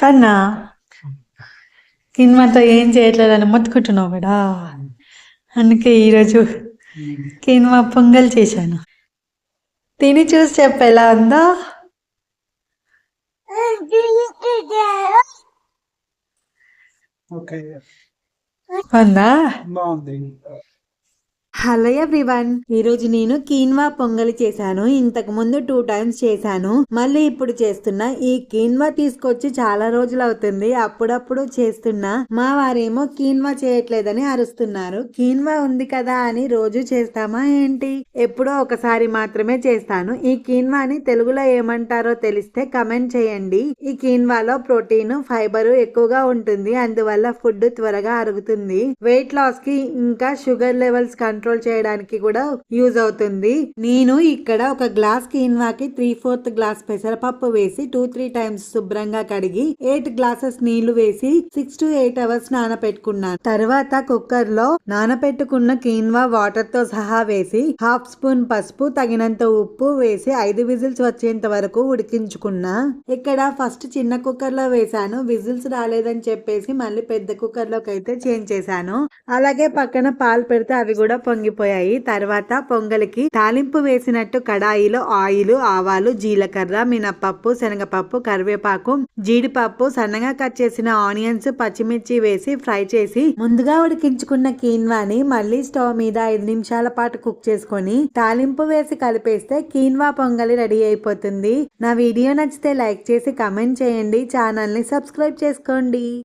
కన్నా కిన్మాతో ఏం చేయట్లేదని మొత్తుకుంటున్నావు కూడా. అందుకే ఈరోజు కిన్మా పొంగల్ చేశాను. తిని చూసి చెప్పు ఎలా ఉందో. బాగుందా? హలో ఎవ్రీవన్, ఈరోజు నేను కీన్వా పొంగలి చేశాను. ఇంతకు ముందు 2 టైమ్స్ చేశాను. మళ్ళీ ఇప్పుడు చేస్తున్నా. ఈ కీన్వా తీసుకొచ్చి చాలా రోజులు అవుతుంది. అప్పుడప్పుడు చేస్తున్నా. మా వారేమో కీన్వా చేయట్లేదని అరుస్తున్నారు. కీన్వా ఉంది కదా అని రోజు చేస్తామా ఏంటి? ఎప్పుడో ఒకసారి మాత్రమే చేస్తాను. ఈ కీన్వాని తెలుగులో ఏమంటారో తెలిస్తే కమెంట్ చేయండి. ఈ కీన్వాలో ప్రోటీన్, ఫైబర్ ఎక్కువగా ఉంటుంది. అందువల్ల ఫుడ్ త్వరగా అరుగుతుంది. వెయిట్ లాస్ కి ఇంకా షుగర్ లెవెల్స్ కంట్రోల్ చేయడానికి కూడా యూజ్ అవుతుంది. నేను ఇక్కడ ఒక గ్లాస్ కీన్వాకి 3/4 గ్లాస్ పెసరపప్పు వేసి 2-3 టైమ్స్ శుభ్రంగా కడిగి 8 గ్లాసెస్ నీళ్లు వేసి 6 to 8 అవర్స్ నానపెట్టుకున్నాను. తర్వాత కుక్కర్ లో నానపెట్టుకున్న కీన్వా వాటర్ తో సహా వేసి 1/2 స్పూన్ పసుపు, తగినంత ఉప్పు వేసి 5 విజిల్స్ వచ్చేంత వరకు ఉడికించుకున్నా. ఇక్కడ ఫస్ట్ చిన్న కుక్కర్ లో వేసాను. విజిల్స్ రాలేదని చెప్పేసి మళ్ళీ పెద్ద కుక్కర్ లోకి అయితే చేంజ్ చేశాను. అలాగే పక్కన పాలు పెడితే అవి కూడా పొంగిపోయాయి. తర్వాత పొంగలికి తాలింపు వేసినట్టు కడాయిలో ఆయిల్, ఆవాలు, జీలకర్ర, మినపప్పు, శనగపప్పు, కరివేపాకు, జీడిపప్పు, సన్నగా కట్ చేసిన ఆనియన్స్, పచ్చిమిర్చి వేసి ఫ్రై చేసి ముందుగా ఉడికించుకున్న కీన్వాని మళ్ళీ స్టవ్ మీద 5 నిమిషాల పాటు కుక్ చేసుకొని తాలింపు వేసి కలిపేస్తే కీన్వా పొంగలి రెడీ అయిపోతుంది. నా వీడియో నచ్చితే లైక్ చేసి కమెంట్ చేయండి. ఛానల్ ని సబ్స్క్రైబ్ చేసుకోండి.